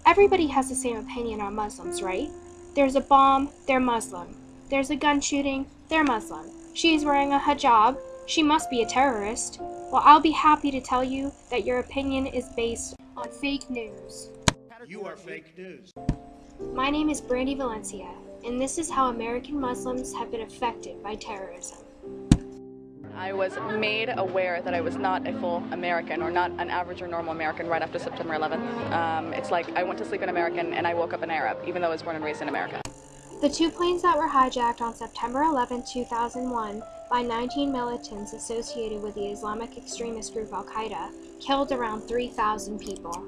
Everybody has the same opinion on Muslims, right? There's a bomb, they're Muslim. There's a gun shooting, they're Muslim. She's wearing a hijab, she must be a terrorist. Well, I'll be happy to tell you that your opinion is based on fake news. You are fake news. My name is Brandy Valencia, and this is how American Muslims have been affected by terrorism. I was made aware that I was not a full American, or not an average or normal American, right after September 11th. It's like I went to sleep an American and I woke up an Arab, even though I was born and raised in America. The two planes that were hijacked on September 11, 2001 by 19 militants associated with the Islamic extremist group Al-Qaeda killed around 3,000 people.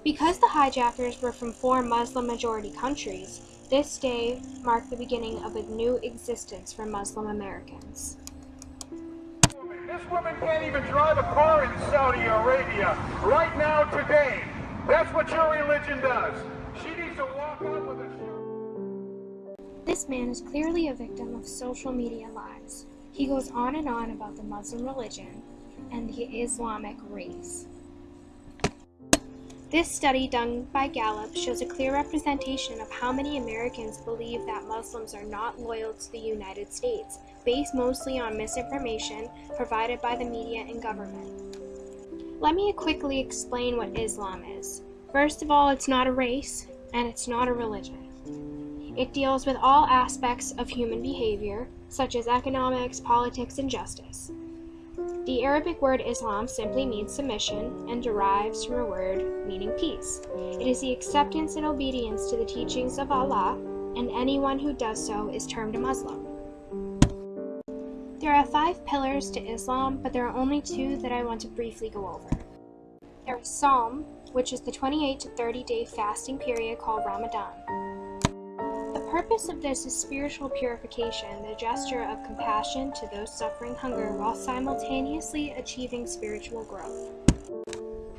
Because the hijackers were from 4 Muslim-majority countries, this day marked the beginning of a new existence for Muslim Americans. This woman can't even drive a car in Saudi Arabia right now today. That's what your religion does. She needs to walk out with a shirt. This man is clearly a victim of social media lies. He goes on and on about the Muslim religion and the Islamic race. This study done by Gallup shows a clear representation of how many Americans believe that Muslims are not loyal to the United States, based mostly on misinformation provided by the media and government. Let me quickly explain what Islam is. First of all, it's not a race, and it's not a religion. It deals with all aspects of human behavior, such as economics, politics, and justice. The Arabic word Islam simply means submission and derives from a word meaning peace. It is the acceptance and obedience to the teachings of Allah, and anyone who does so is termed a Muslim. There are 5 pillars to Islam, but there are only 2 that I want to briefly go over. There is Sawm, which is the 28 to 30-day fasting period called Ramadan. The purpose of this is spiritual purification, the gesture of compassion to those suffering hunger while simultaneously achieving spiritual growth.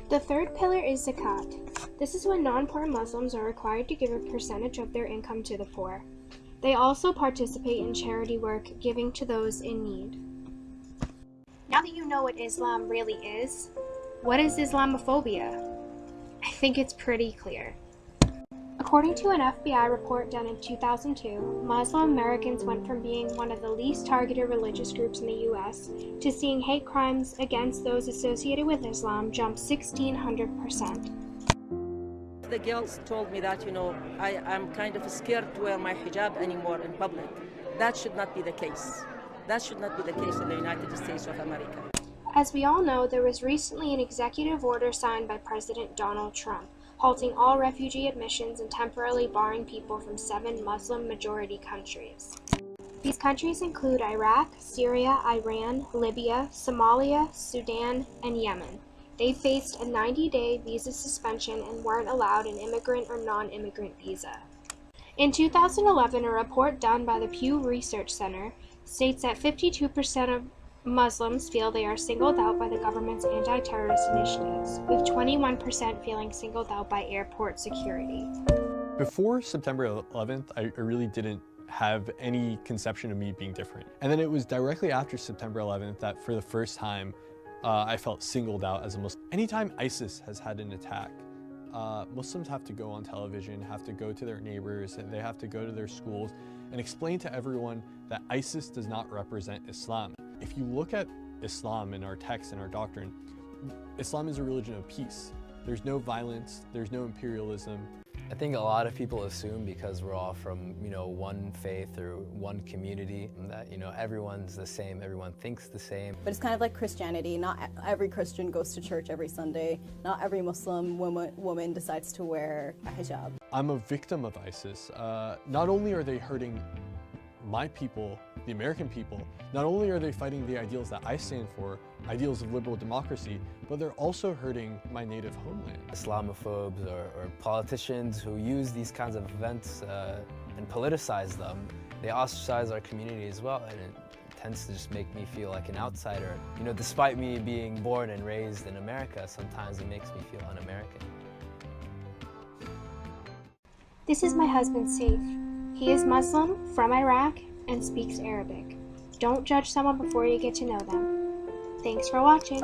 The 3rd pillar is Zakat. This is when non-poor Muslims are required to give a percentage of their income to the poor. They also participate in charity work, giving to those in need. Now that you know what Islam really is, what is Islamophobia? I think it's pretty clear. According to an FBI report done in 2002, Muslim Americans went from being one of the least targeted religious groups in the U.S. to seeing hate crimes against those associated with Islam jump 1,600%. The girls told me that, I'm kind of scared to wear my hijab anymore in public. That should not be the case. That should not be the case in the United States of America. As we all know, there was recently an executive order signed by President Donald Trump, halting all refugee admissions and temporarily barring people from 7 Muslim-majority countries. These countries include Iraq, Syria, Iran, Libya, Somalia, Sudan, and Yemen. They faced a 90-day visa suspension and weren't allowed an immigrant or non-immigrant visa. In 2011, a report done by the Pew Research Center states that 52% of Muslims feel they are singled out by the government's anti-terrorist initiatives, with 21% feeling singled out by airport security. Before September 11th, I really didn't have any conception of me being different. And then it was directly after September 11th that for the first time, I felt singled out as a Muslim. Anytime ISIS has had an attack, Muslims have to go on television, have to go to their neighbors, and they have to go to their schools and explain to everyone that ISIS does not represent Islam. If you look at Islam in our text and our doctrine, Islam is a religion of peace. There's no violence, there's no imperialism. I think a lot of people assume because we're all from, one faith or one community that, everyone's the same, everyone thinks the same. But it's kind of like Christianity. Not every Christian goes to church every Sunday. Not every Muslim woman decides to wear a hijab. I'm a victim of ISIS. Not only are they hurting my people, the American people, not only are they fighting the ideals that I stand for, ideals of liberal democracy, but they're also hurting my native homeland. Islamophobes or politicians who use these kinds of events and politicize them, they ostracize our community as well, and it tends to just make me feel like an outsider. Despite me being born and raised in America, sometimes it makes me feel un-American. This is my husband, Saif. He is Muslim, from Iraq, and speaks Arabic. Don't judge someone before you get to know them. Thanks for watching.